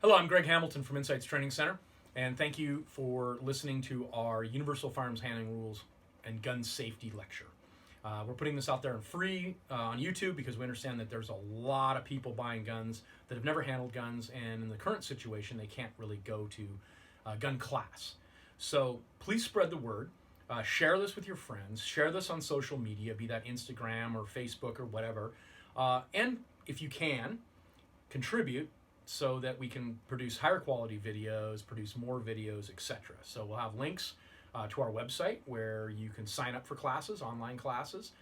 Hello, I'm Greg Hamilton from Insights Training Center, and thank you for listening to our Universal Firearms Handling Rules and Gun Safety lecture. We're putting this out there and free on YouTube because we understand that there's a lot of people buying guns that have never handled guns, and in the current situation, they can't really go to gun class. So please spread the word. Share this with your friends. Share this on social media, be that Instagram or Facebook or whatever. And if you can, contribute so that we can produce higher quality videos, produce more videos, etc. So we'll have links to our website where you can sign up for classes, online classes.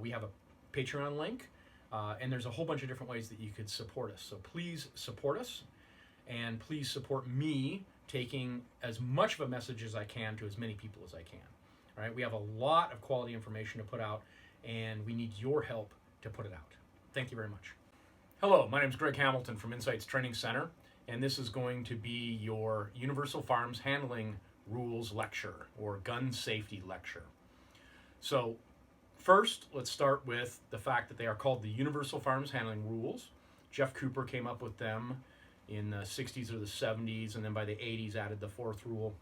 We have a Patreon link, and there's a whole bunch of different ways that you could support us. So please support us, and please support me taking as much of a message as I can to as many people as I can. All right, we have a lot of quality information to put out, and we need your help to put it out. Thank you very much. Hello, my name is Greg Hamilton from Insights Training Center, and this is going to be your Universal Firearms Handling Rules lecture, or Gun Safety lecture. So first, let's start with the fact that they are called the Universal Firearms Handling Rules. Jeff Cooper came up with them in the 60s or the 70s, and then by the 80s added the fourth rule.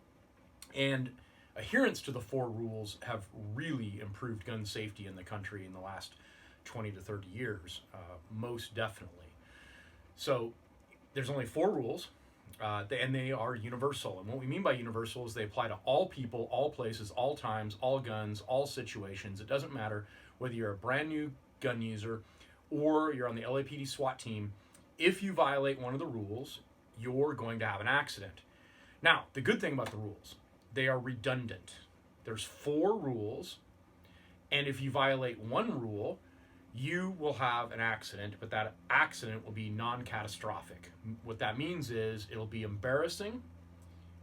And adherence to the four rules have really improved gun safety in the country in the last 20 to 30 years, most definitely. So there's only four rules, and they are universal. And what we mean by universal is they apply to all people, all places, all times, all guns, all situations. It doesn't matter whether you're a brand new gun user or you're on the LAPD SWAT team. If you violate one of the rules, you're going to have an accident. Now, the good thing about the rules, they are redundant. There's four rules, and if you violate one rule, you will have an accident, but that accident will be non-catastrophic. What that means is it'll be embarrassing,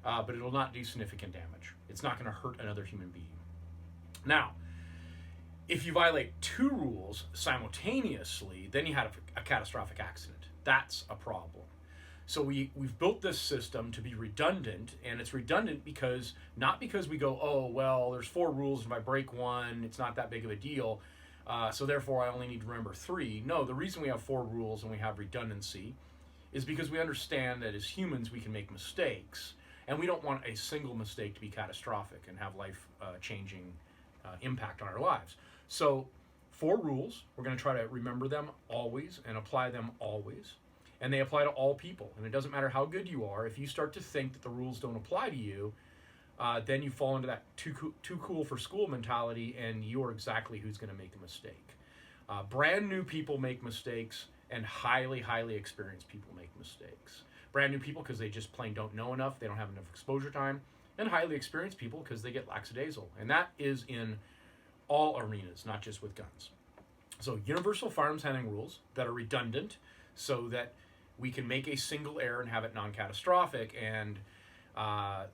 but it'll not do significant damage. It's not going to hurt another human being. Now, if you violate two rules simultaneously, then you have a catastrophic accident. That's a problem. So we've built this system to be redundant, and it's redundant because, not because we go, oh, well, there's four rules, and if I break one, it's not that big of a deal. So therefore, I only need to remember three. No, the reason we have four rules and we have redundancy is because we understand that as humans, we can make mistakes. And we don't want a single mistake to be catastrophic and have life-changing impact on our lives. So four rules, we're going to try to remember them always and apply them always. And they apply to all people. And it doesn't matter how good you are. If you start to think that the rules don't apply to you, then you fall into that too cool for school mentality, and you're exactly who's going to make a mistake. Brand new people make mistakes, and highly, highly experienced people make mistakes. Brand new people because they just plain don't know enough, they don't have enough exposure time, and highly experienced people because they get lackadaisical. And that is in all arenas, not just with guns. So universal firearms handling rules that are redundant so that we can make a single error and have it non-catastrophic. And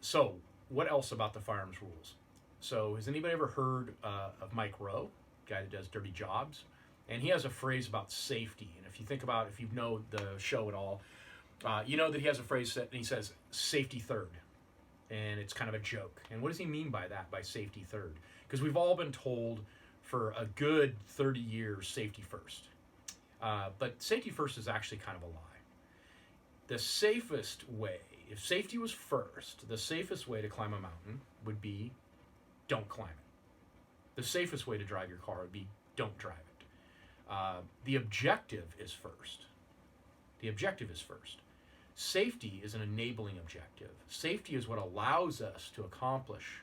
so what else about the firearms rules? So has anybody ever heard of Mike Rowe, guy that does dirty jobs? And he has a phrase about safety. And if you think about, if you know the show at all, you know that he has a phrase that he says, safety third. And it's kind of a joke. And what does he mean by that, by safety third? Because we've all been told for a good 30 years, safety first. But safety first is actually kind of a lie. The safest way, if safety was first, the safest way to climb a mountain would be don't climb it. The safest way to drive your car would be don't drive it. The objective is first. The objective is first. Safety is an enabling objective. Safety is what allows us to accomplish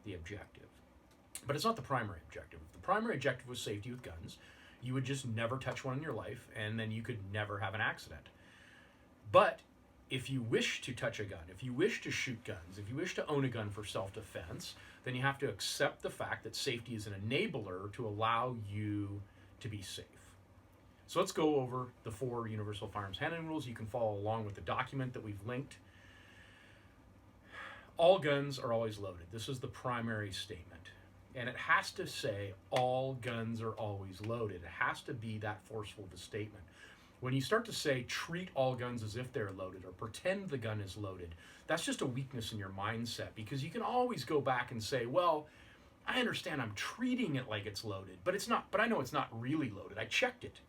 the objective. But it's not the primary objective. If the primary objective was safety with guns, you would just never touch one in your life, and then you could never have an accident. But if you wish to touch a gun, if you wish to shoot guns, if you wish to own a gun for self-defense, then you have to accept the fact that safety is an enabler to allow you to be safe. So let's go over the four universal firearms handling rules. You can follow along with the document that we've linked. All guns are always loaded. This is the primary statement. And it has to say all guns are always loaded. It has to be that forceful of a statement. When you start to say treat all guns as if they're loaded or pretend the gun is loaded, that's just a weakness in your mindset, because you can always go back and say, well, I understand I'm treating it like it's loaded, but it's not, but I know it's not really loaded. I checked it.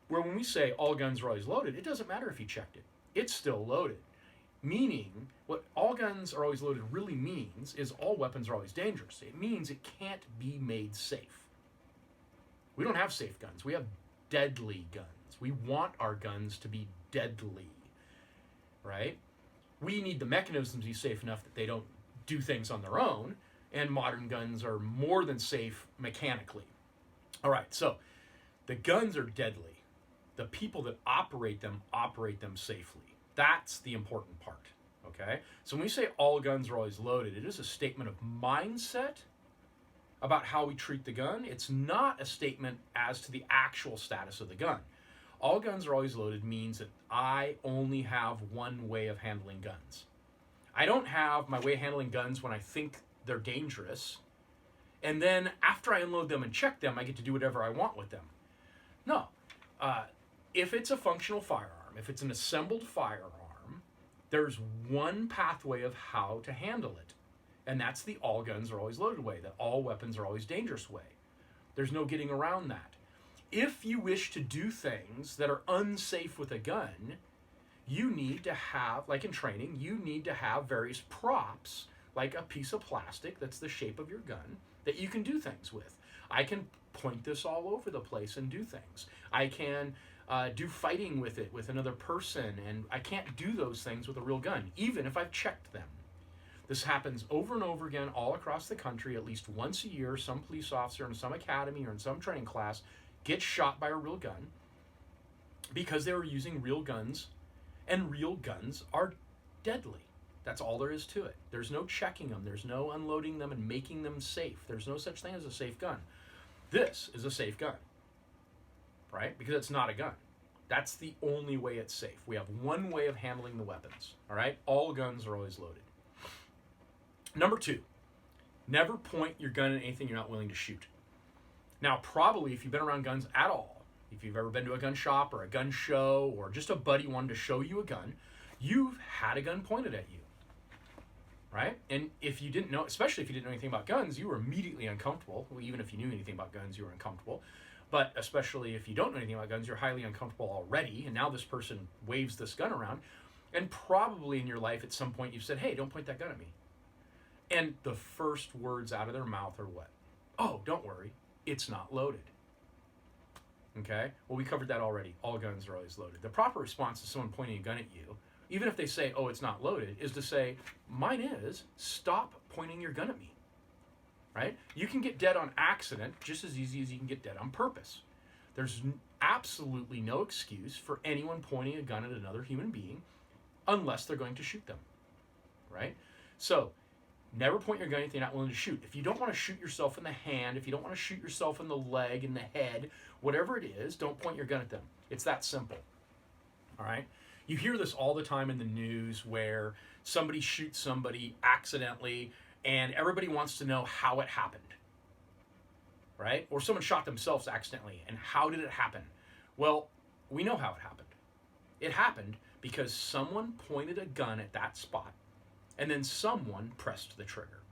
Where when we say all guns are always loaded, it doesn't matter if you checked it. it's still loaded. Meaning, what all guns are always loaded really means is all weapons are always dangerous. It means it can't be made safe. We don't have safe guns. We have deadly guns. We want our guns to be deadly, right? We need the mechanisms to be safe enough that they don't do things on their own, and modern guns are more than safe mechanically. All right, so the guns are deadly. The people that operate them safely. That's the important part, okay? So when we say all guns are always loaded, it is a statement of mindset about how we treat the gun. It's not a statement as to the actual status of the gun. All guns are always loaded means that I only have one way of handling guns. I don't have my way of handling guns when I think they're dangerous, and then after I unload them and check them, I get to do whatever I want with them. No. If it's a functional firearm, if it's an assembled firearm, there's one pathway of how to handle it. And that's the all guns are always loaded way, the all weapons are always dangerous way. There's no getting around that. If you wish to do things that are unsafe with a gun, you need to have, like in training, you need to have various props, like a piece of plastic that's the shape of your gun, that you can do things with. I can point this all over the place and do things. I can do fighting with it with another person, and I can't do those things with a real gun, even if I've checked them. This happens over and over again all across the country. At least once a year, some police officer in some academy or in some training class gets shot by a real gun because they were using real guns, and real guns are deadly. That's all there is to it. There's no checking them. There's no unloading them and making them safe. There's no such thing as a safe gun. This is a safe gun, right? Because it's not a gun. That's the only way it's safe. We have one way of handling the weapons, all right? All guns are always loaded. Number 2, never point your gun at anything you're not willing to shoot. Now, probably if you've been around guns at all, if you've ever been to a gun shop or a gun show or just a buddy wanted to show you a gun, you've had a gun pointed at you, right? And if you didn't know, especially if you didn't know anything about guns, you were immediately uncomfortable. Well, even if you knew anything about guns, you were uncomfortable. But especially if you don't know anything about guns, you're highly uncomfortable already. And now this person waves this gun around. And probably in your life at some point you've said, hey, don't point that gun at me. And the first words out of their mouth are what? Oh, don't worry, it's not loaded. Okay? Well, we covered that already. All guns are always loaded. The proper response to someone pointing a gun at you, even if they say, oh, it's not loaded, is to say, mine is, stop pointing your gun at me. Right? You can get dead on accident just as easy as you can get dead on purpose. There's absolutely no excuse for anyone pointing a gun at another human being unless they're going to shoot them. Right? So, never point your gun at anything you're not willing to shoot. If you don't want to shoot yourself in the hand, if you don't want to shoot yourself in the leg, in the head, whatever it is, don't point your gun at them. It's that simple. All right? You hear this all the time in the news where somebody shoots somebody accidentally and everybody wants to know how it happened. Right? Or someone shot themselves accidentally, and how did it happen? Well, we know how it happened. It happened because someone pointed a gun at that spot, and then someone pressed the trigger.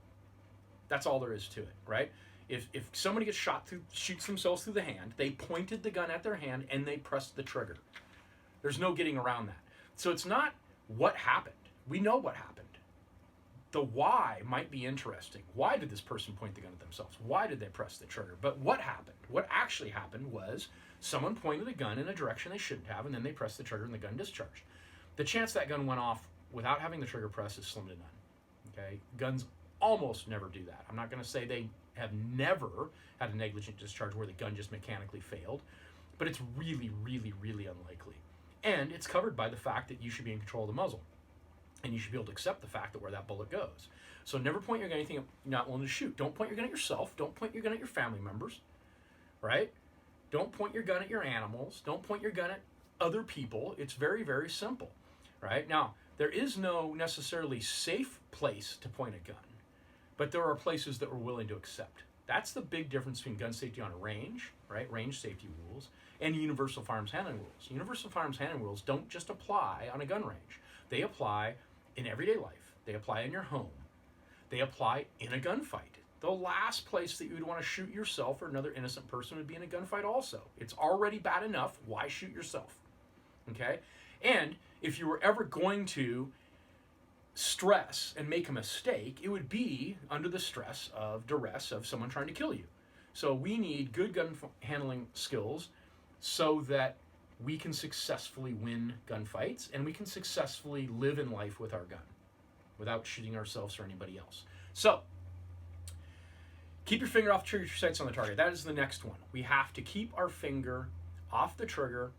That's all there is to it, right? If somebody gets shoots themselves through the hand, they pointed the gun at their hand and they pressed the trigger. There's no getting around that. So it's not what happened. We know what happened. The why might be interesting. Why did this person point the gun at themselves? Why did they press the trigger? But what happened? What actually happened was someone pointed a gun in a direction they shouldn't have, and then they pressed the trigger and the gun discharged. The chance that gun went off without having the trigger press is slim to none. Okay? Guns almost never do that. I'm not going to say they have never had a negligent discharge where the gun just mechanically failed, but it's really, really, really unlikely. And it's covered by the fact that you should be in control of the muzzle. And you should be able to accept the fact that where that bullet goes. So never point your gun at anything you're not willing to shoot. Don't point your gun at yourself. Don't point your gun at your family members. Right? Don't point your gun at your animals. Don't point your gun at other people. It's very, very simple. Right? Now, there is no necessarily safe place to point a gun, but there are places that we're willing to accept. That's the big difference between gun safety on a range, right? Range safety rules, and universal firearms handling rules. Universal firearms handling rules don't just apply on a gun range. They apply in everyday life. They apply in your home. They apply in a gunfight. The last place that you would want to shoot yourself or another innocent person would be in a gunfight also. It's already bad enough. Why shoot yourself? Okay? And if you were ever going to stress and make a mistake, it would be under the stress of duress of someone trying to kill you. So we need good gun handling skills so that we can successfully win gunfights and we can successfully live in life with our gun without shooting ourselves or anybody else. So keep your finger off the trigger, your sights on the target. That is the next one. We have to keep our finger off the trigger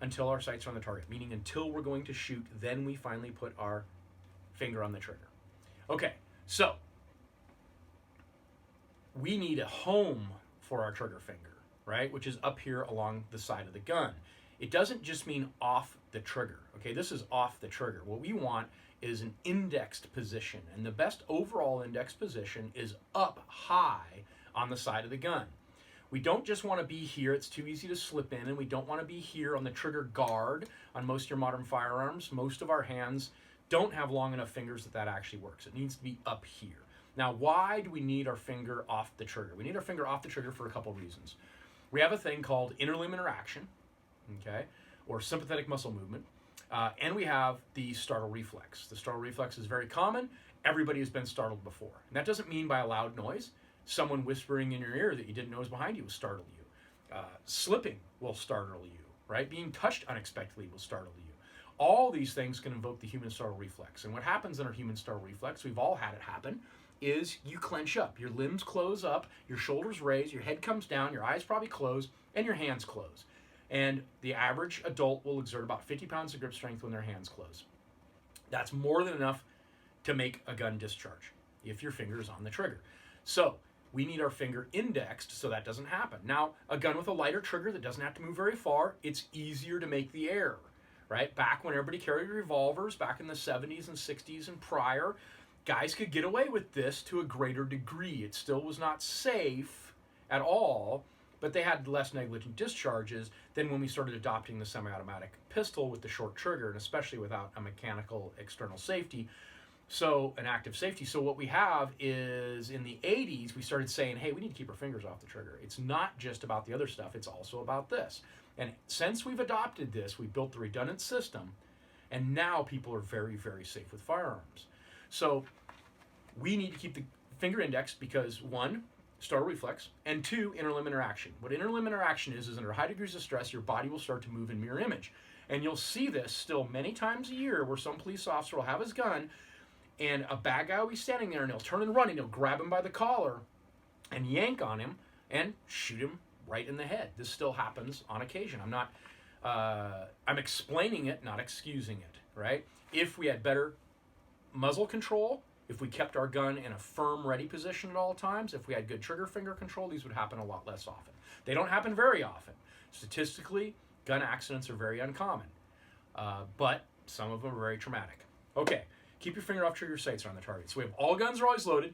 until our sights are on the target, meaning until we're going to shoot, then we finally put our finger on the trigger. Okay, so we need a home for our trigger finger, right? Which is up here along the side of the gun. It doesn't just mean off the trigger, okay? This is off the trigger. What we want is an indexed position, and the best overall index position is up high on the side of the gun. We don't just want to be here, it's too easy to slip in, and we don't want to be here on the trigger guard on most of your modern firearms. Most of our hands don't have long enough fingers that actually works. It needs to be up here. Now, why do we need our finger off the trigger? We need our finger off the trigger for a couple reasons. We have a thing called inner limb interaction, okay, or sympathetic muscle movement, and we have the startle reflex. The startle reflex is very common. Everybody has been startled before. And that doesn't mean by a loud noise. Someone whispering in your ear that you didn't know was behind you will startle you. Slipping will startle you, right? Being touched unexpectedly will startle you. All these things can invoke the human startle reflex. And what happens in our human startle reflex, we've all had it happen, is you clench up. Your limbs close up, your shoulders raise, your head comes down, your eyes probably close, and your hands close. And the average adult will exert about 50 pounds of grip strength when their hands close. That's more than enough to make a gun discharge if your finger is on the trigger. So we need our finger indexed so that doesn't happen. Now, a gun with a lighter trigger that doesn't have to move very far, it's easier to make the error, right? Back when everybody carried revolvers, back in the 70s and 60s and prior, guys could get away with this to a greater degree. It still was not safe at all, but they had less negligent discharges than when we started adopting the semi-automatic pistol with the short trigger, and especially without a mechanical external safety, so an active safety. So what we have is in the 80s, we started saying, hey, we need to keep our fingers off the trigger. It's not just about the other stuff, it's also about this. And since we've adopted this, we built the redundant system, and now people are very, very safe with firearms. So we need to keep the finger indexed because, one, startle reflex, and two, inner limb interaction. What inner limb interaction is under high degrees of stress, your body will start to move in mirror image. And you'll see this still many times a year where some police officer will have his gun and a bad guy will be standing there and he'll turn and run and he'll grab him by the collar and yank on him and shoot him right in the head. This still happens on occasion. I'm explaining it, not excusing it, right? If we had better muzzle control, if we kept our gun in a firm, ready position at all times, if we had good trigger finger control, these would happen a lot less often. They don't happen very often. Statistically, gun accidents are very uncommon, but some of them are very traumatic. Okay, keep your finger off trigger, sights are on the target. So we have all guns are always loaded.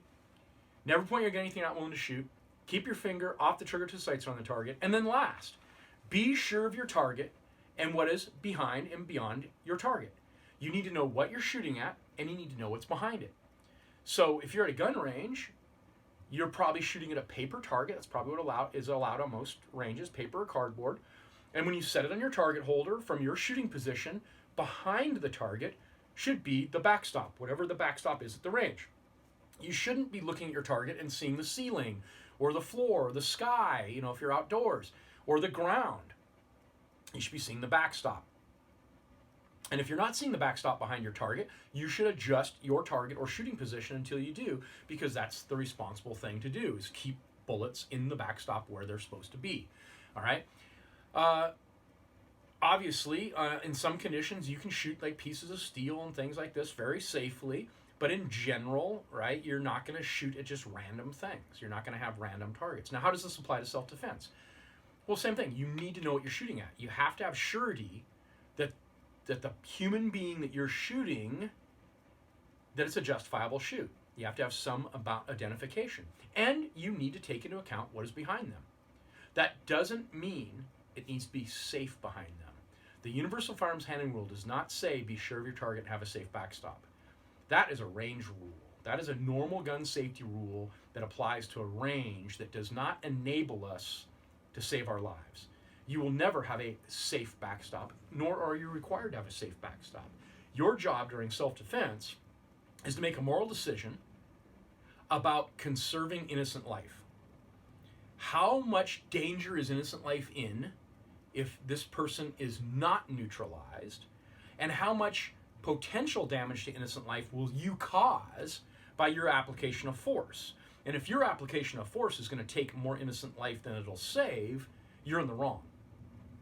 Never point your gun at anything you're not willing to shoot. Keep your finger off the trigger till sights are on the target. And then last, be sure of your target and what is behind and beyond your target. You need to know what you're shooting at, and you need to know what's behind it. So if you're at a gun range, you're probably shooting at a paper target. That's probably what is allowed on most ranges, paper or cardboard. And when you set it on your target holder from your shooting position, behind the target should be the backstop, whatever the backstop is at the range. You shouldn't be looking at your target and seeing the ceiling or the floor or the sky, if you're outdoors, or the ground. You should be seeing the backstop. And if you're not seeing the backstop behind your target, you should adjust your target or shooting position until you do, because that's the responsible thing to do, is keep bullets in the backstop where they're supposed to be. All right? Obviously, in some conditions, you can shoot like pieces of steel and things like this very safely, but in general, right, you're not going to shoot at just random things. You're not going to have random targets. Now, how does this apply to self-defense? Well, same thing. You need to know what you're shooting at. You have to have surety that the human being that you're shooting, that it's a justifiable shoot. You have to have some about identification. And you need to take into account what is behind them. That doesn't mean it needs to be safe behind them. The Universal Firearms Handling Rule does not say be sure of your target and have a safe backstop. That is a range rule. That is a normal gun safety rule that applies to a range that does not enable us to save our lives. You will never have a safe backstop, nor are you required to have a safe backstop. Your job during self-defense is to make a moral decision about conserving innocent life. How much danger is innocent life in if this person is not neutralized, and how much potential damage to innocent life will you cause by your application of force? And if your application of force is going to take more innocent life than it'll save, you're in the wrong.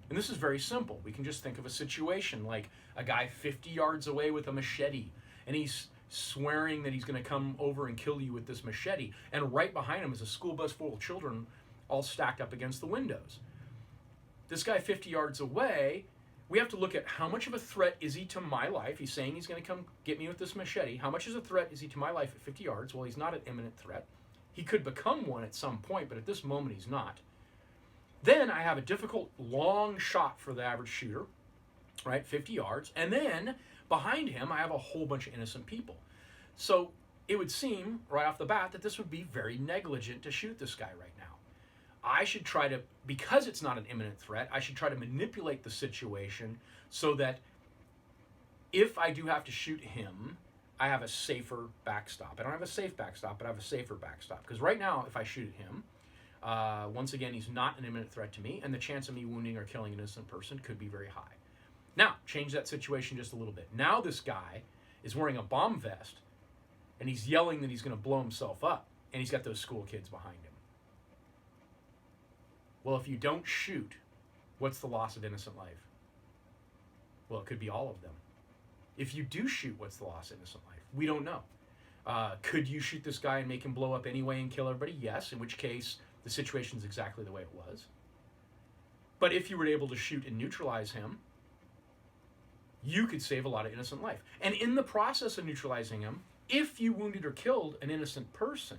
And this is very simple. We can just think of a situation like a guy 50 yards away with a machete, and he's swearing that he's going to come over and kill you with this machete, and right behind him is a school bus full of children all stacked up against the windows. This guy 50 yards away, we have to look at how much of a threat is he to my life. He's saying he's going to come get me with this machete. How much is a threat is he to my life at 50 yards? Well, he's not an imminent threat. He could become one at some point, but at this moment he's not. Then I have a difficult long shot for the average shooter, right, 50 yards. And then behind him I have a whole bunch of innocent people. So it would seem right off the bat that this would be very negligent to shoot this guy right now. I should try to, because it's not an imminent threat, I should try to manipulate the situation so that if I do have to shoot him, I have a safer backstop. I don't have a safe backstop, but I have a safer backstop. Because right now, if I shoot him, once again, he's not an imminent threat to me, and the chance of me wounding or killing an innocent person could be very high. Now, change that situation just a little bit. Now this guy is wearing a bomb vest, and he's yelling that he's going to blow himself up, and he's got those school kids behind him. Well, if you don't shoot, what's the loss of innocent life? Well, it could be all of them. If you do shoot, what's the loss of innocent life? We don't know. Could you shoot this guy and make him blow up anyway and kill everybody? Yes, in which case the situation is exactly the way it was. But if you were able to shoot and neutralize him, you could save a lot of innocent life. And in the process of neutralizing him, if you wounded or killed an innocent person,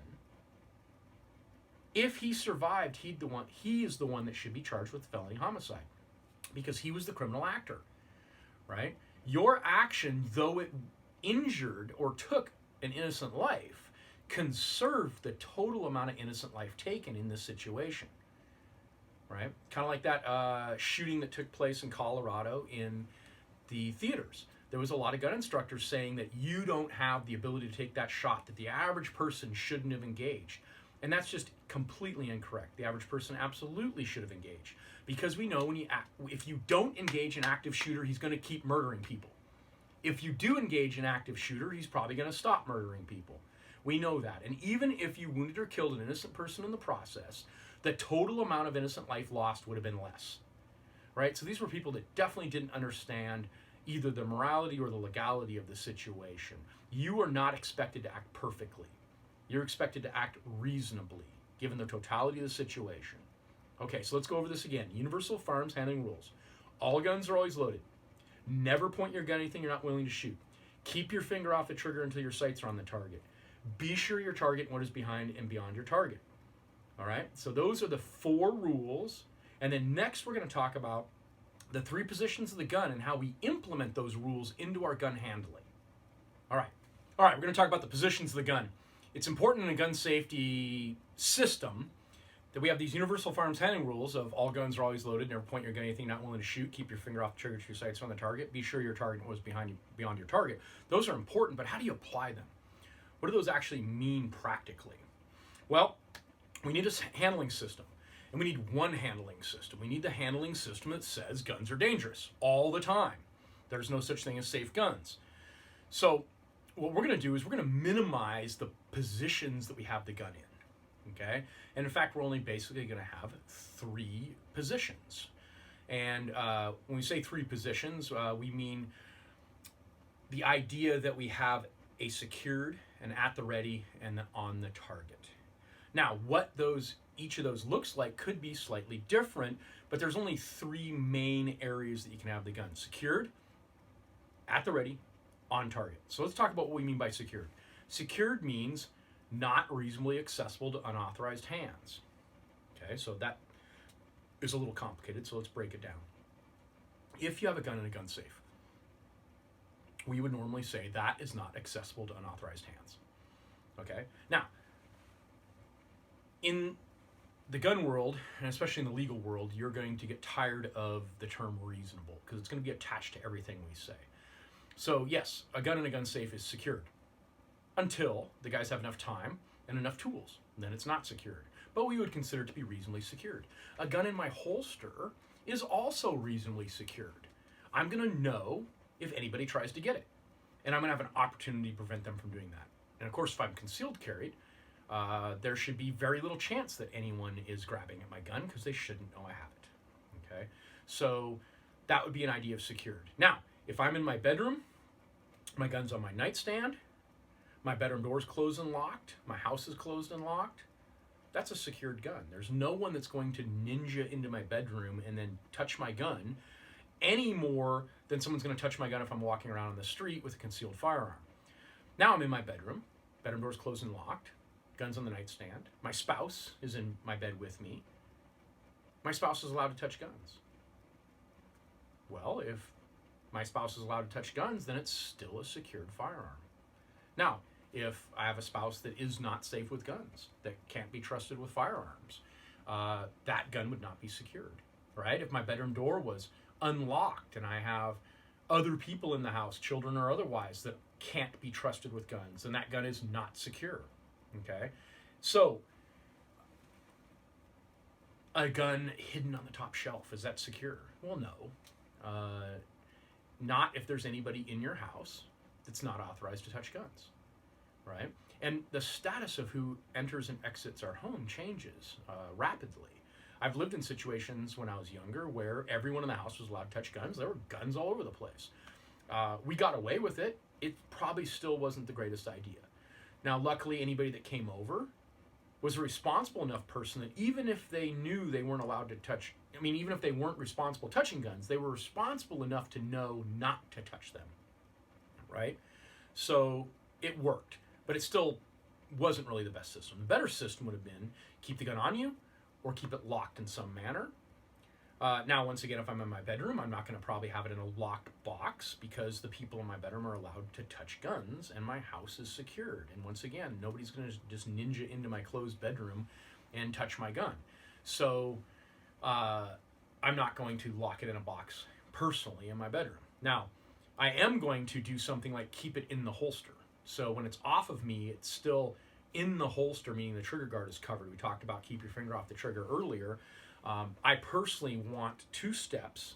if he survived, he is the one that should be charged with felony homicide because he was the criminal actor, right? Your action, though it injured or took an innocent life, conserved the total amount of innocent life taken in this situation, right? Kind of like that shooting that took place in Colorado in the theaters. There was a lot of gun instructors saying that you don't have the ability to take that shot, that the average person shouldn't have engaged. And that's just completely incorrect. The average person absolutely should have engaged. Because we know if you don't engage an active shooter, he's going to keep murdering people. If you do engage an active shooter, he's probably going to stop murdering people. We know that. And even if you wounded or killed an innocent person in the process, the total amount of innocent life lost would have been less. Right? So these were people that definitely didn't understand either the morality or the legality of the situation. You are not expected to act perfectly. You're expected to act reasonably, given the totality of the situation. Okay, so let's go over this again. Universal firearms handling rules. All guns are always loaded. Never point your gun at anything you're not willing to shoot. Keep your finger off the trigger until your sights are on the target. Be sure your target and what is behind and beyond your target. All right, so those are the 4 rules. And then next we're going to talk about the 3 positions of the gun and how we implement those rules into our gun handling. All right, we're going to talk about the positions of the gun. It's important in a gun safety system that we have these universal firearms handling rules of all guns are always loaded, never point your gun at anything not willing to shoot, keep your finger off the trigger to your sights on the target, be sure your target was beyond your target. Those are important, but how do you apply them? What do those actually mean practically? Well, we need a handling system, and we need one handling system. We need the handling system that says guns are dangerous all the time. There's no such thing as safe guns. So what we're going to do is we're going to minimize the positions that we have the gun in, okay? And in fact, we're only basically going to have 3 positions. And when we say 3 positions, we mean the idea that we have a secured, an at the ready, and on the target. Now, what each of those looks like could be slightly different, but there's only 3 main areas that you can have the gun: secured, at the ready, on target. So let's talk about what we mean by secured. Secured means not reasonably accessible to unauthorized hands. Okay, so that is a little complicated, so let's break it down. If you have a gun in a gun safe, we would normally say that is not accessible to unauthorized hands. Okay, now, in the gun world, and especially in the legal world, you're going to get tired of the term reasonable because it's going to be attached to everything we say. So yes, a gun in a gun safe is secured until the guys have enough time and enough tools. Then it's not secured, but we would consider it to be reasonably secured. A gun in my holster is also reasonably secured. I'm going to know if anybody tries to get it, and I'm going to have an opportunity to prevent them from doing that. And of course, if I'm concealed carried, there should be very little chance that anyone is grabbing at my gun because they shouldn't know I have it. Okay, so that would be an idea of secured. Now, if I'm in my bedroom, my gun's on my nightstand, my bedroom door's closed and locked, my house is closed and locked, that's a secured gun. There's no one that's going to ninja into my bedroom and then touch my gun any more than someone's going to touch my gun if I'm walking around on the street with a concealed firearm. Now I'm in my bedroom door's closed and locked, gun's on the nightstand, my spouse is in my bed with me. My spouse is allowed to touch guns. Well, if my spouse is allowed to touch guns, then it's still a secured firearm. Now, if I have a spouse that is not safe with guns, that can't be trusted with firearms, that gun would not be secured, right? If my bedroom door was unlocked and I have other people in the house, children or otherwise, that can't be trusted with guns, then that gun is not secure, okay? So, a gun hidden on the top shelf, is that secure? Well, no. Not if there's anybody in your house that's not authorized to touch guns, right? And the status of who enters and exits our home changes rapidly. I've lived in situations when I was younger where everyone in the house was allowed to touch guns. There were guns all over the place. We got away with it. It probably still wasn't the greatest idea. Now, luckily, anybody that came over was a responsible enough person that even if they knew they weren't allowed to touch, even if they weren't responsible touching guns, they were responsible enough to know not to touch them, right? So it worked, but it still wasn't really the best system. The better system would have been keep the gun on you or keep it locked in some manner. Now, once again, if I'm in my bedroom, I'm not going to probably have it in a locked box because the people in my bedroom are allowed to touch guns and my house is secured. And once again, nobody's going to just ninja into my closed bedroom and touch my gun. So I'm not going to lock it in a box personally in my bedroom. Now, I am going to do something like keep it in the holster. So when it's off of me, it's still in the holster, meaning the trigger guard is covered. We talked about keep your finger off the trigger earlier. I personally want 2 steps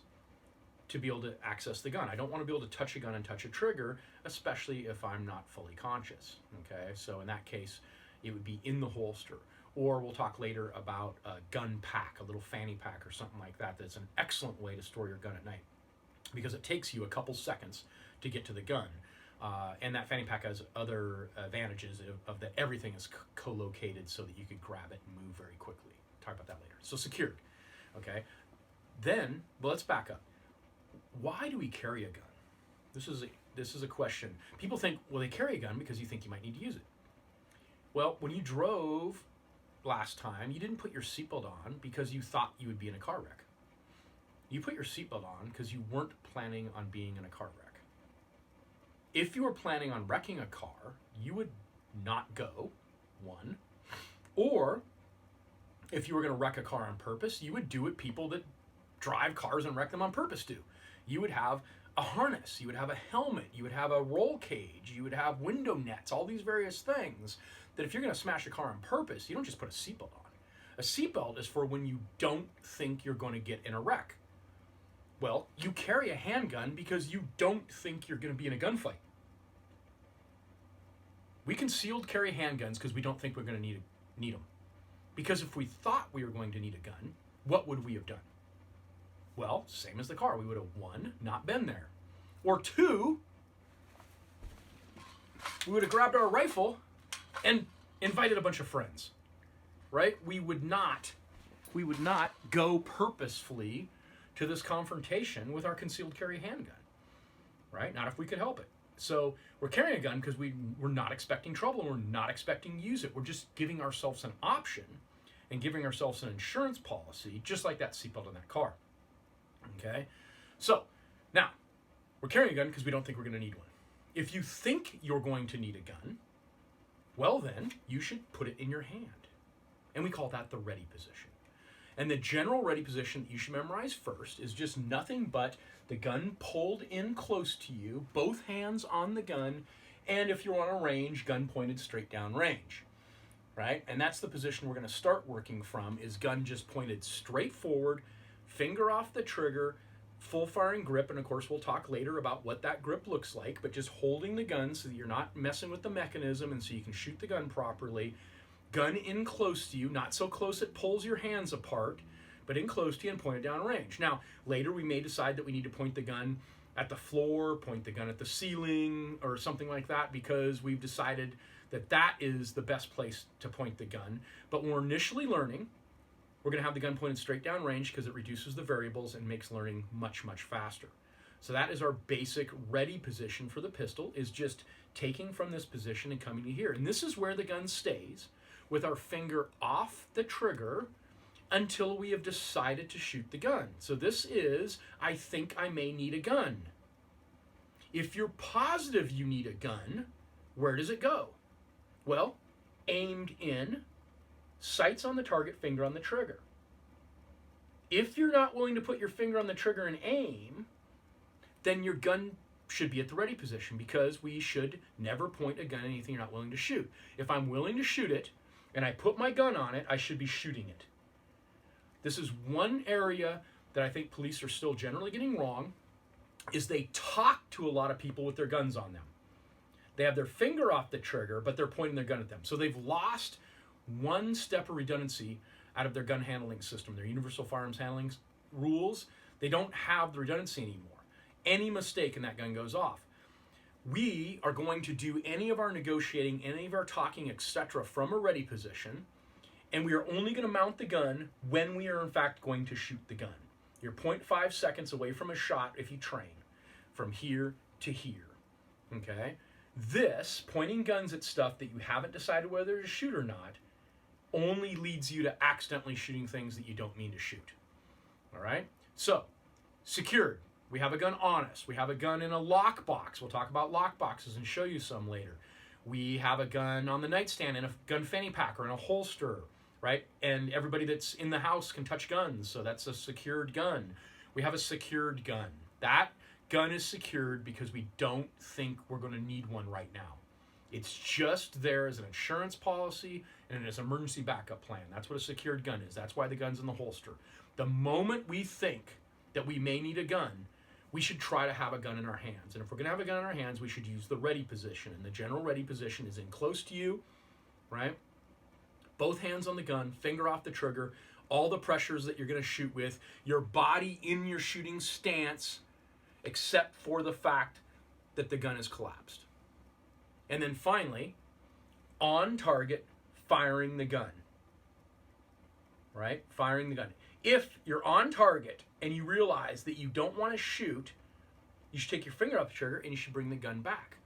to be able to access the gun. I don't want to be able to touch a gun and touch a trigger, especially if I'm not fully conscious, okay? So in that case, it would be in the holster. Or we'll talk later about a gun pack, a little fanny pack or something like that. That's an excellent way to store your gun at night because it takes you a couple seconds to get to the gun. And that fanny pack has other advantages of that everything is co-located so that you could grab it and move very quickly. Talk about that later. So secured, okay? Then, well, let's back up. Why do we carry a gun? This is a question. People think, well, they carry a gun because you think you might need to use it. Well, when you drove last time, you didn't put your seatbelt on because you thought you would be in a car wreck. You put your seatbelt on because you weren't planning on being in a car wreck. If you were planning on wrecking a car, you would not go, one. Or if you were going to wreck a car on purpose, you would do what people that drive cars and wreck them on purpose do. You would have a harness, you would have a helmet, you would have a roll cage, you would have window nets, all these various things that if you're going to smash a car on purpose, you don't just put a seatbelt on. A seatbelt is for when you don't think you're going to get in a wreck. Well, you carry a handgun because you don't think you're going to be in a gunfight. We concealed carry handguns because we don't think we're going to need them. Because if we thought we were going to need a gun, what would we have done? Well, same as the car. We would have, 1, not been there. Or 2, we would have grabbed our rifle and invited a bunch of friends, right? We would not go purposefully to this confrontation with our concealed carry handgun, right? Not if we could help it. So we're carrying a gun because we're not expecting trouble and we're not expecting to use it. We're just giving ourselves an option and giving ourselves an insurance policy, just like that seatbelt in that car. Okay? So now we're carrying a gun because we don't think we're going to need one. If you think you're going to need a gun, well then you should put it in your hand And we call that the ready position. And the general ready position that you should memorize first is just nothing but the gun pulled in close to you, both hands on the gun, and if you're on a range, gun pointed straight down range, right? And that's the position we're going to start working from, is gun just pointed straight forward, finger off the trigger, full firing grip, and of course we'll talk later about what that grip looks like, but just holding the gun so that you're not messing with the mechanism and so you can shoot the gun properly. Gun in close to you, not so close it pulls your hands apart, but in close to you and pointed down range. Now, later we may decide that we need to point the gun at the floor, point the gun at the ceiling, or something like that, because we've decided that that is the best place to point the gun. But when we're initially learning, we're going to have the gun pointed straight down range because it reduces the variables and makes learning much, much faster. So that is our basic ready position for the pistol, is just taking from this position and coming to here. And this is where the gun stays, with our finger off the trigger until we have decided to shoot the gun. So this is, I think I may need a gun. If you're positive you need a gun, where does it go? Well, aimed in, sights on the target, finger on the trigger. If you're not willing to put your finger on the trigger and aim, then your gun should be at the ready position, because we should never point a gun at anything you're not willing to shoot. If I'm willing to shoot it, and I put my gun on it, I should be shooting it. This is one area that I think police are still generally getting wrong, is they talk to a lot of people with their guns on them. They have their finger off the trigger, but they're pointing their gun at them. So they've lost one step of redundancy out of their gun handling system, their universal firearms handling rules. They don't have the redundancy anymore. Any mistake and that gun goes off. We are going to do any of our negotiating, any of our talking, etc. from a ready position, and we are only going to mount the gun when we are in fact going to shoot the gun. You're 0.5 seconds away from a shot if you train, from here to here, okay? This, pointing guns at stuff that you haven't decided whether to shoot or not, only leads you to accidentally shooting things that you don't mean to shoot, all right? So, secured. We have a gun on us. We have a gun in a lockbox. We'll talk about lockboxes and show you some later. We have a gun on the nightstand in a gun fanny pack or in a holster, right? And everybody that's in the house can touch guns, so that's a secured gun. We have a secured gun. That gun is secured because we don't think we're going to need one right now. It's just there as an insurance policy and as an emergency backup plan. That's what a secured gun is. That's why the gun's in the holster. The moment we think that we may need a gun, we should try to have a gun in our hands. And if we're going to have a gun in our hands, we should use the ready position. And the general ready position is in close to you, right? Both hands on the gun, finger off the trigger, all the pressures that you're going to shoot with, your body in your shooting stance, except for the fact that the gun is collapsed. And then finally, on target, firing the gun, right? Firing the gun. If you're on target and you realize that you don't want to shoot, you should take your finger off the trigger and you should bring the gun back.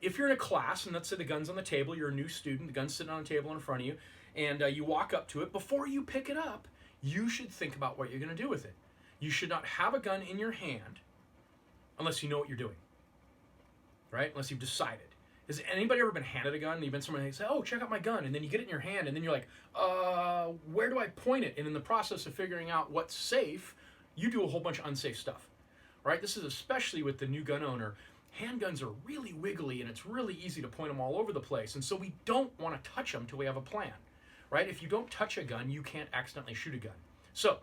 If you're in a class, and let's say the gun's on the table, you're a new student, the gun's sitting on a table in front of you, and you walk up to it, before you pick it up, you should think about what you're going to do with it. You should not have a gun in your hand unless you know what you're doing, right? Unless you've decided. Has anybody ever been handed a gun and you've been somewhere and say, oh, check out my gun, and then you get it in your hand and then you're like, where do I point it? And in the process of figuring out what's safe, you do a whole bunch of unsafe stuff, right? This is especially with the new gun owner. Handguns are really wiggly and it's really easy to point them all over the place, and so we don't want to touch them until we have a plan, right? If you don't touch a gun, you can't accidentally shoot a gun. So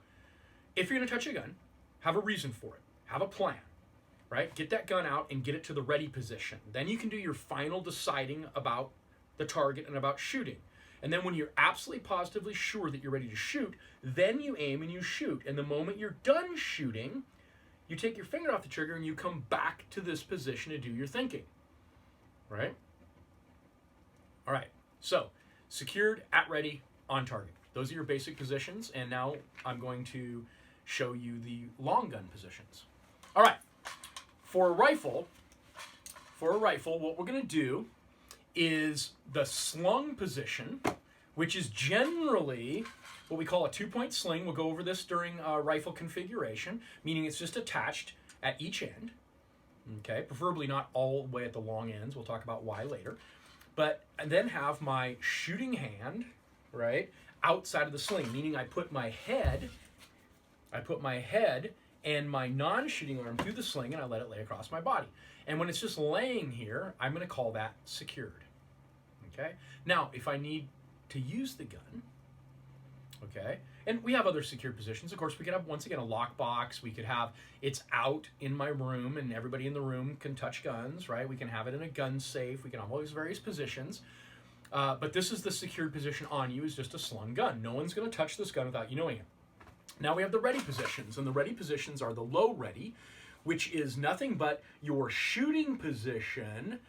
if you're going to touch a gun, have a reason for it, have a plan. Right? Get that gun out and get it to the ready position. Then you can do your final deciding about the target and about shooting. And then when you're absolutely positively sure that you're ready to shoot, then you aim and you shoot. And the moment you're done shooting, you take your finger off the trigger and you come back to this position to do your thinking. Right? All right. So, secured, at ready, on target. Those are your basic positions. And now I'm going to show you the long gun positions. All right. For a rifle, what we're going to do is the slung position, which is generally what we call a two-point sling. We'll go over this during rifle configuration, meaning it's just attached at each end, okay? Preferably not all the way at the long ends. We'll talk about why later. And then have my shooting hand right, outside of the sling, meaning I put my head and my non-shooting arm through the sling and I let it lay across my body. And when it's just laying here, I'm going to call that secured. Okay? Now, if I need to use the gun, okay, and we have other secured positions. Of course, we could have, once again, a lockbox. We could have it's out in my room and everybody in the room can touch guns, right? We can have it in a gun safe. We can have all these various positions. But this is the secured position on you, is just a slung gun. No one's going to touch this gun without you knowing it. Now we have the ready positions, and the ready positions are the low ready, which is nothing but your shooting position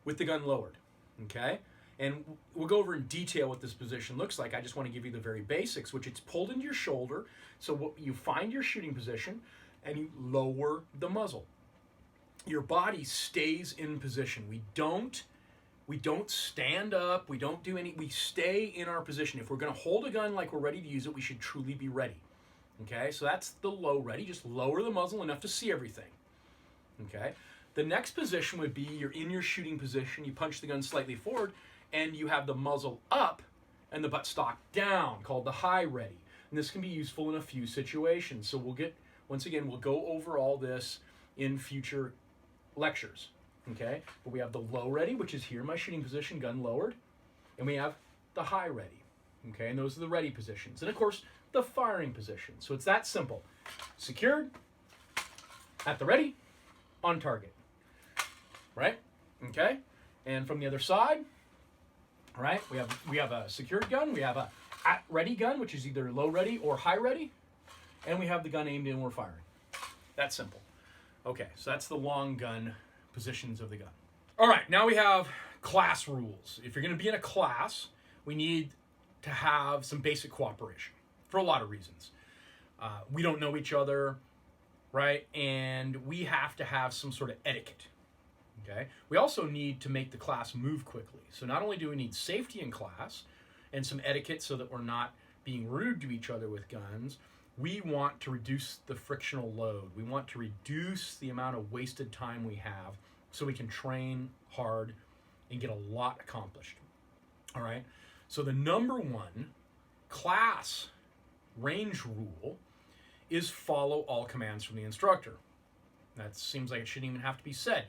with the gun lowered, okay? And we'll go over in detail what this position looks like. I just want to give you the very basics, which it's pulled into your shoulder. So what, you find your shooting position and you lower the muzzle. Your body stays in position. We don't stand up. We don't do any, we stay in our position. If we're going to hold a gun like we're ready to use it, we should truly be ready. Okay, so that's the low ready. Just lower the muzzle enough to see everything. Okay, the next position would be you're in your shooting position. You punch the gun slightly forward, and you have the muzzle up and the buttstock down, called the high ready. And this can be useful in a few situations. So we'll go over all this in future lectures. Okay, but we have the low ready, which is here, my shooting position, gun lowered, and we have the high ready. Okay, and those are the ready positions. And of course, the firing position. So it's that simple. Secured, at the ready, on target. Right? Okay? And from the other side, right, we have a secured gun, we have a at ready gun, which is either low ready or high ready, and we have the gun aimed in, we're firing. That's simple. Okay, so that's the long gun positions of the gun. All right, now we have class rules. If you're going to be in a class, we need to have some basic cooperation for a lot of reasons. We don't know each other, right? And we have to have some sort of etiquette, okay? We also need to make the class move quickly. So not only do we need safety in class and some etiquette so that we're not being rude to each other with guns, we want to reduce the frictional load. We want to reduce the amount of wasted time we have so we can train hard and get a lot accomplished, all right? So the number one class range rule is follow all commands from the instructor. That seems like it shouldn't even have to be said,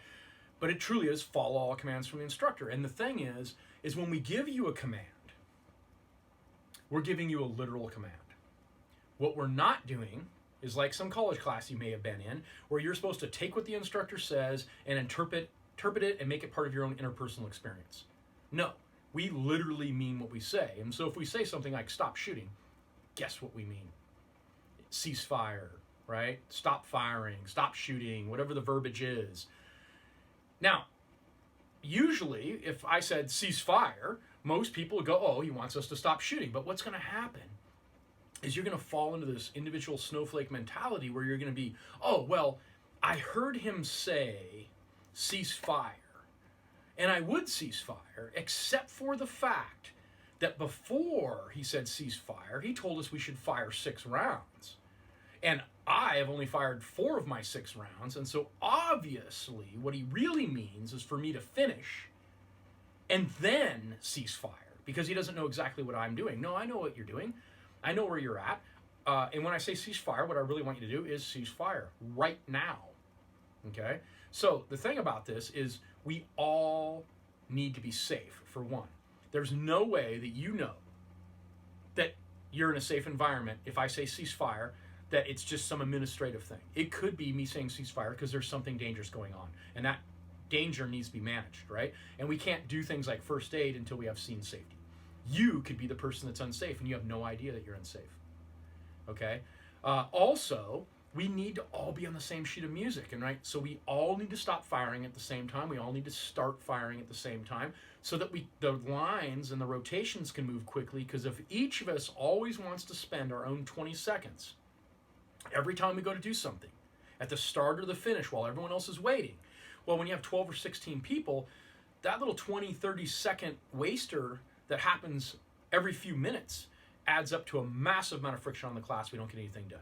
but it truly is follow all commands from the instructor. And the thing is when we give you a command, we're giving you a literal command. What we're not doing is like some college class you may have been in, where you're supposed to take what the instructor says and interpret it and make it part of your own interpersonal experience. No, we literally mean what we say. And so if we say something like stop shooting, guess what we mean? Cease fire, right? Stop firing, stop shooting, whatever the verbiage is. Now, usually if I said cease fire, most people would go, oh, he wants us to stop shooting. But what's going to happen is you're going to fall into this individual snowflake mentality where you're going to be, oh, well, I heard him say cease fire. And I would cease fire, except for the fact that before he said cease fire, he told us we should fire 6 rounds. And I have only fired 4 of my 6 rounds. And so obviously what he really means is for me to finish and then cease fire, because he doesn't know exactly what I'm doing. No, I know what you're doing. I know where you're at. And when I say cease fire, what I really want you to do is cease fire right now. Okay? So the thing about this is we all need to be safe, for one. There's no way that you know that you're in a safe environment if I say cease fire, that it's just some administrative thing. It could be me saying cease fire because there's something dangerous going on, and that danger needs to be managed, right? And we can't do things like first aid until we have scene safety. You could be the person that's unsafe and you have no idea that you're unsafe, okay? Also, we need to all be on the same sheet of music, and right? So we all need to stop firing at the same time. We all need to start firing at the same time so that the lines and the rotations can move quickly, because if each of us always wants to spend our own 20 seconds every time we go to do something, at the start or the finish while everyone else is waiting, well, when you have 12 or 16 people, that little 20, 30-second waster that happens every few minutes adds up to a massive amount of friction on the class. We don't get anything done.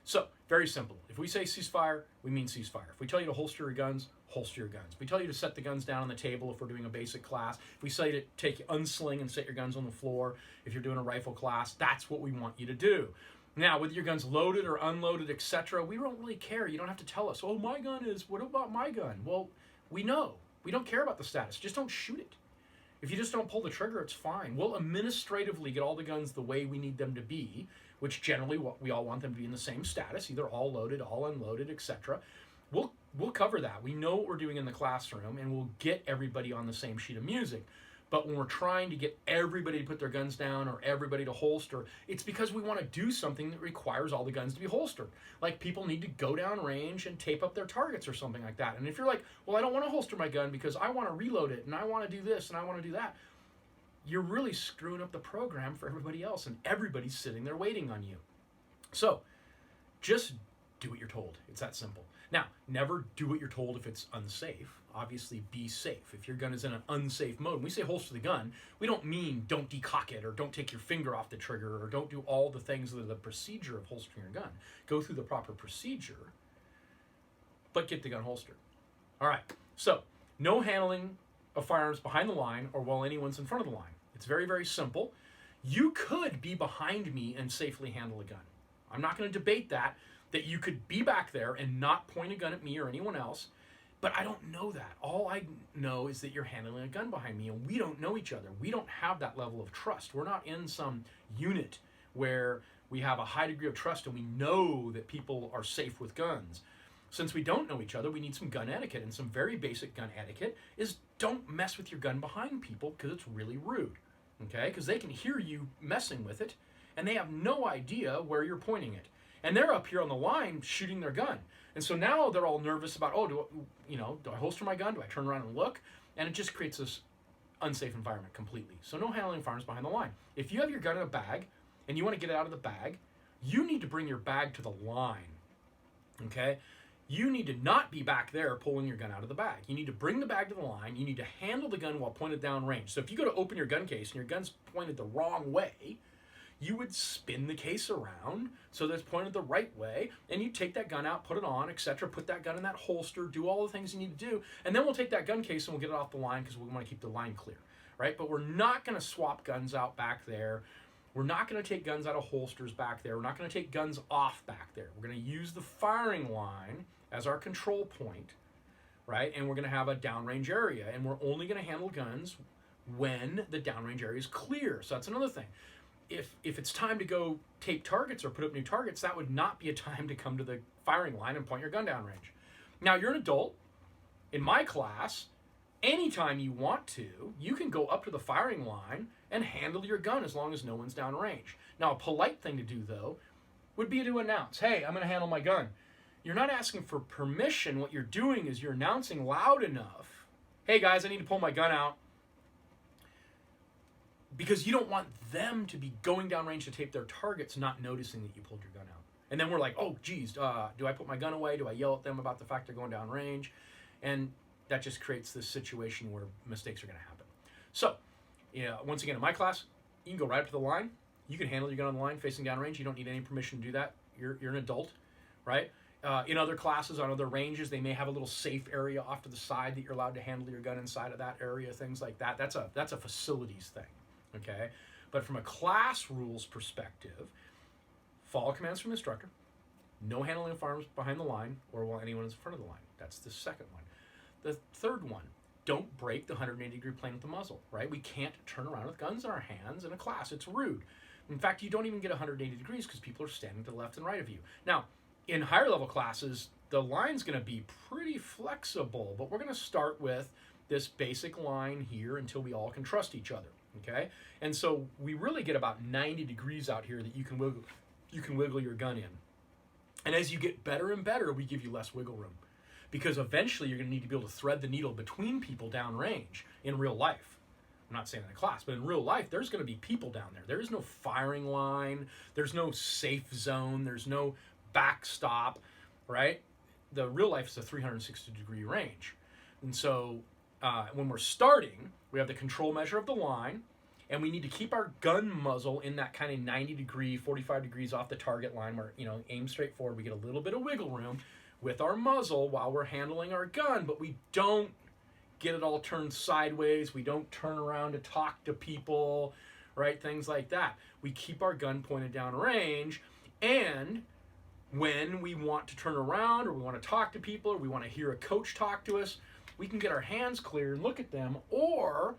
So, very simple. If we say ceasefire, we mean ceasefire. If we tell you to holster your guns, holster your guns. If we tell you to set the guns down on the table if we're doing a basic class, if we say to take unsling and set your guns on the floor if you're doing a rifle class, that's what we want you to do. Now, with your guns loaded or unloaded, etc., we don't really care. You don't have to tell us, oh, my gun is, what about my gun? Well, we know. We don't care about the status. Just don't shoot it. If you just don't pull the trigger, it's fine. We'll administratively get all the guns the way we need them to be, which generally we all want them to be in the same status, either all loaded, all unloaded, etc. We'll cover that. We know what we're doing in the classroom, and we'll get everybody on the same sheet of music. But when we're trying to get everybody to put their guns down or everybody to holster, it's because we want to do something that requires all the guns to be holstered. Like people need to go down range and tape up their targets or something like that. And if you're like, well, I don't want to holster my gun because I want to reload it and I want to do this and I want to do that, you're really screwing up the program for everybody else, and everybody's sitting there waiting on you. So just do what you're told. It's that simple. Now, never do what you're told if it's unsafe. Obviously, be safe. If your gun is in an unsafe mode, when we say holster the gun, we don't mean don't decock it or don't take your finger off the trigger or don't do all the things that are the procedure of holstering your gun. Go through the proper procedure, but get the gun holstered. All right, so no handling of firearms behind the line or while anyone's in front of the line. It's very, very simple. You could be behind me and safely handle a gun. I'm not going to debate that you could be back there and not point a gun at me or anyone else, but I don't know that. All I know is that you're handling a gun behind me, and we don't know each other. We don't have that level of trust. We're not in some unit where we have a high degree of trust and we know that people are safe with guns. Since we don't know each other, we need some gun etiquette, and some very basic gun etiquette is don't mess with your gun behind people because it's really rude, okay? Because they can hear you messing with it, and they have no idea where you're pointing it. And they're up here on the line shooting their gun. And so now they're all nervous about, oh, do I holster my gun? Do I turn around and look? And it just creates this unsafe environment completely. So no handling firearms behind the line. If you have your gun in a bag and you want to get it out of the bag, you need to bring your bag to the line, okay? You need to not be back there pulling your gun out of the bag. You need to bring the bag to the line. You need to handle the gun while pointed down range. So if you go to open your gun case and your gun's pointed the wrong way, you would spin the case around so that it's pointed the right way, and you take that gun out, put it on, etc., put that gun in that holster, do all the things you need to do, and then we'll take that gun case and we'll get it off the line because we want to keep the line clear, right? But we're not going to swap guns out back there. We're not going to take guns out of holsters back there. We're not going to take guns off back there. We're going to use the firing line as our control point, right? And we're going to have a downrange area, and we're only going to handle guns when the downrange area is clear. So that's another thing. If it's time to go tape targets or put up new targets, that would not be a time to come to the firing line and point your gun downrange. Now, you're an adult. In my class, anytime you want to, you can go up to the firing line and handle your gun as long as no one's downrange. Now, a polite thing to do, though, would be to announce, hey, I'm going to handle my gun. You're not asking for permission. What you're doing is you're announcing loud enough, hey, guys, I need to pull my gun out. Because you don't want them to be going down range to tape their targets, not noticing that you pulled your gun out. And then we're like, oh, geez, do I put my gun away? Do I yell at them about the fact they're going down range? And that just creates this situation where mistakes are going to happen. So, once again, in my class, you can go right up to the line. You can handle your gun on the line facing down range. You don't need any permission to do that. You're an adult, right? In other classes, on other ranges, they may have a little safe area off to the side that you're allowed to handle your gun inside of that area, things like that. That's a facilities thing. Okay, but from a class rules perspective, follow commands from the instructor, no handling of firearms behind the line or while anyone is in front of the line. That's the second one. The third one, don't break the 180-degree plane with the muzzle, right? We can't turn around with guns in our hands in a class. It's rude. In fact, you don't even get 180 degrees because people are standing to the left and right of you. Now, in higher level classes, the line's going to be pretty flexible, but we're going to start with this basic line here until we all can trust each other. Okay, and so we really get about 90 degrees out here that you can wiggle your gun in. And as you get better and better, we give you less wiggle room, because eventually you're going to need to be able to thread the needle between people downrange in real life. I'm not saying in a class, but in real life, there's going to be people down there. There is no firing line. There's no safe zone. There's no backstop, right? The real life is a 360-degree range. And so when we're starting, we have the control measure of the line, And we need to keep our gun muzzle in that kind of 90 degree, 45 degrees off the target line where, aim straight forward. We get a little bit of wiggle room with our muzzle while we're handling our gun, but we don't get it all turned sideways. We don't turn around to talk to people, right? Things like that. We keep our gun pointed down range, and when we want to turn around or we want to talk to people or we want to hear a coach talk to us, we can get our hands clear and look at them. Or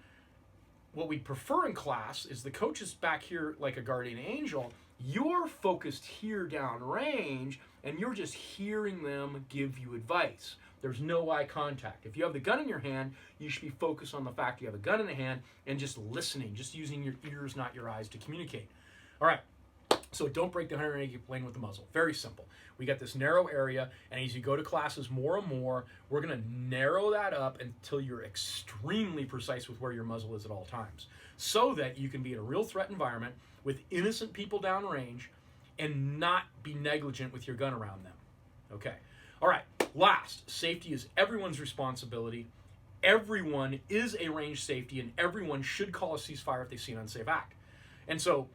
what we prefer in class is the coach is back here like a guardian angel. You're focused here down range and you're just hearing them give you advice. There's no eye contact. If you have the gun in your hand, you should be focused on the fact you have a gun in the hand and just listening, just using your ears, not your eyes, to communicate. All right. So don't break the 180 plane with the muzzle. Very simple. We got this narrow area, and as you go to classes more and more, we're going to narrow that up until you're extremely precise with where your muzzle is at all times, so that you can be in a real threat environment with innocent people downrange and not be negligent with your gun around them. Okay. All right. Last, safety is everyone's responsibility. Everyone is a range safety, and everyone should call a ceasefire if they see an unsafe act. And so,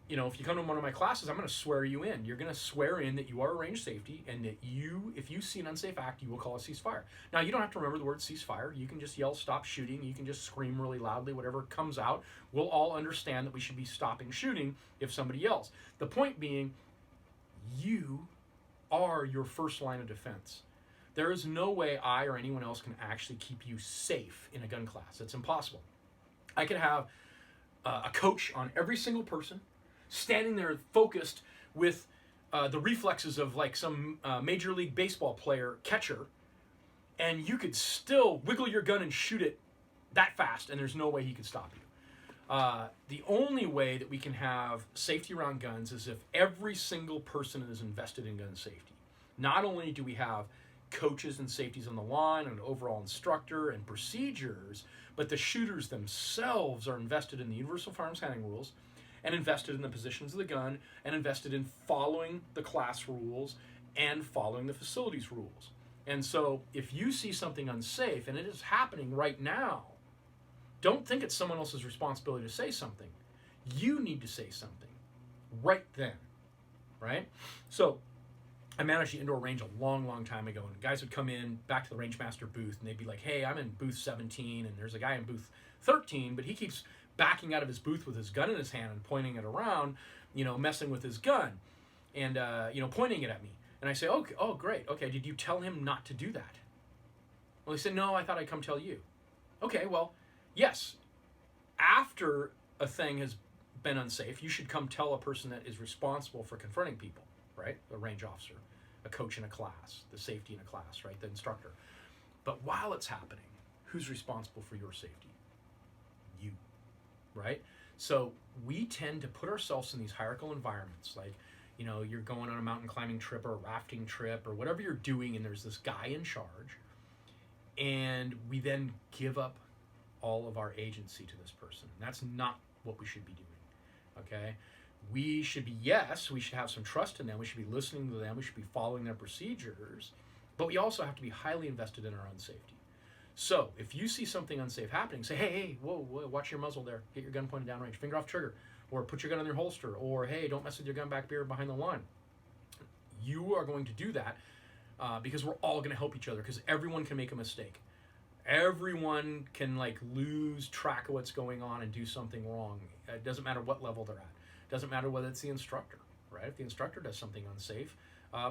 if you come to one of my classes, I'm going to swear you in. You're going to swear in that you are a range safety and that if you see an unsafe act, you will call a ceasefire. Now, you don't have to remember the word ceasefire. You can just yell, stop shooting. You can just scream really loudly, whatever comes out. We'll all understand that we should be stopping shooting if somebody yells. The point being, you are your first line of defense. There is no way I or anyone else can actually keep you safe in a gun class. It's impossible. I could have a coach on every single person, standing there focused with the reflexes of like some Major League Baseball player catcher, and you could still wiggle your gun and shoot it that fast, and there's no way he could stop you. The only way that we can have safety around guns is if every single person is invested in gun safety. Not only do we have coaches and safeties on the line, and an overall instructor and procedures, but the shooters themselves are invested in the universal firearms handling rules, and invested in the positions of the gun, and invested in following the class rules and following the facilities rules. And so if you see something unsafe, and it is happening right now, don't think it's someone else's responsibility to say something. You need to say something right then, right? So I managed the indoor range a long, long time ago, and guys would come in back to the range master booth, and they'd be like, hey, I'm in booth 17, and there's a guy in booth 13, but he keeps backing out of his booth with his gun in his hand and pointing it around, messing with his gun and, pointing it at me. And I say, oh, great. Okay, did you tell him not to do that? Well, he said, no, I thought I'd come tell you. Okay, well, yes. After a thing has been unsafe, you should come tell a person that is responsible for confronting people, right? A range officer, a coach in a class, the safety in a class, right? The instructor. But while it's happening, who's responsible for your safety? You. Right? So we tend to put ourselves in these hierarchical environments, like, you're going on a mountain climbing trip or a rafting trip or whatever you're doing, and there's this guy in charge, and we then give up all of our agency to this person. And that's not what we should be doing, okay? We should have some trust in them. We should be listening to them. We should be following their procedures, but we also have to be highly invested in our own safety. So if you see something unsafe happening, say, hey, whoa, watch your muzzle there. Get your gun pointed downrange. Finger off trigger. Or put your gun in your holster. Or, hey, don't mess with your gun back here behind the line. You are going to do that because we're all going to help each other, because everyone can make a mistake. Everyone can lose track of what's going on and do something wrong. It doesn't matter what level they're at. It doesn't matter whether it's the instructor, right? If the instructor does something unsafe,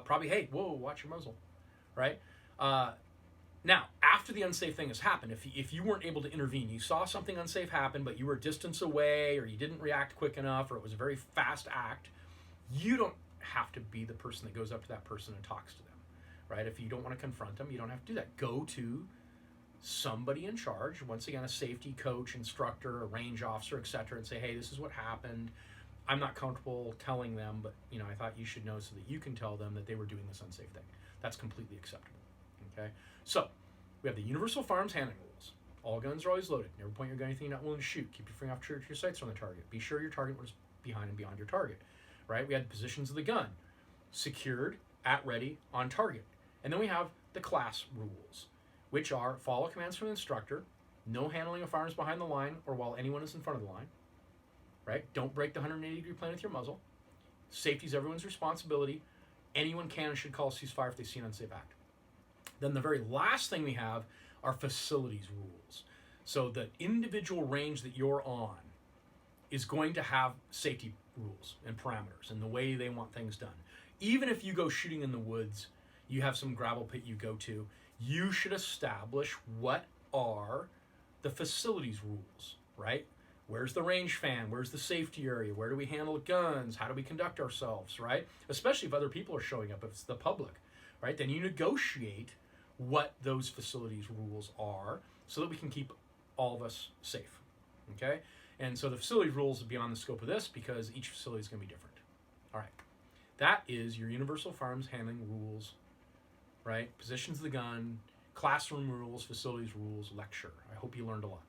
probably, hey, whoa, watch your muzzle, right? Now, after the unsafe thing has happened, if you weren't able to intervene, you saw something unsafe happen, but you were distance away, or you didn't react quick enough, or it was a very fast act, you don't have to be the person that goes up to that person and talks to them, right? If you don't want to confront them, you don't have to do that. Go to somebody in charge, once again, a safety coach, instructor, a range officer, etc., and say, hey, this is what happened. I'm not comfortable telling them, but I thought you should know so that you can tell them that they were doing this unsafe thing. That's completely acceptable. Okay, so we have the universal firearms handling rules. All guns are always loaded. Never point your gun anything you're not willing to shoot. Keep your finger off trigger. Your sights on the target. Be sure your target was behind and beyond your target. Right? We had positions of the gun, secured, at ready, on target, and then we have the class rules, which are follow commands from the instructor, no handling of firearms behind the line or while anyone is in front of the line, right? Don't break the 180-degree plane with your muzzle. Safety is everyone's responsibility. Anyone can and should call a ceasefire if they see an unsafe act. Then the very last thing we have are facilities rules. So the individual range that you're on is going to have safety rules and parameters and the way they want things done. Even if you go shooting in the woods, you have some gravel pit you go to, you should establish what are the facilities rules, right? Where's the range fan? Where's the safety area? Where do we handle guns? How do we conduct ourselves, right? Especially if other people are showing up, if it's the public, right? Then you negotiate what those facilities rules are so that we can keep all of us safe, okay? And so the facilities rules are beyond the scope of this because each facility is going to be different. All right, that is your universal firearms handling rules, right? Positions of the gun, classroom rules, facilities rules, lecture. I hope you learned a lot.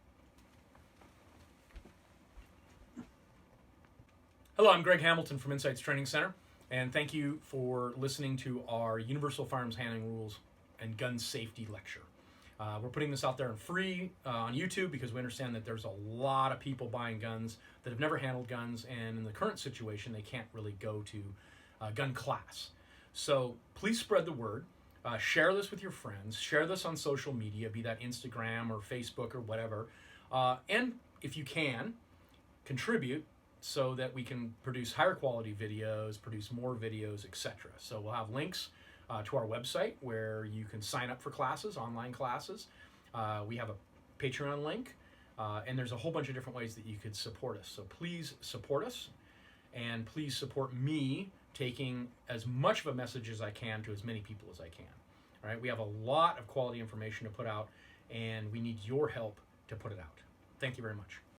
Hello, I'm Greg Hamilton from Insights Training Center, and thank you for listening to our Universal Firearms Handling Rules and Gun Safety Lecture. We're putting this out there in free on YouTube because we understand that there's a lot of people buying guns that have never handled guns, and in the current situation, they can't really go to gun class. So please spread the word. Share this with your friends. Share this on social media, be that Instagram or Facebook or whatever. And if you can, contribute so that we can produce higher quality videos, produce more videos, etc. So we'll have links to our website where you can sign up for classes, online classes. We have a Patreon link, and there's a whole bunch of different ways that you could support us. So please support us, and please support me taking as much of a message as I can to as many people as I can. All right, we have a lot of quality information to put out, and we need your help to put it out. Thank you very much.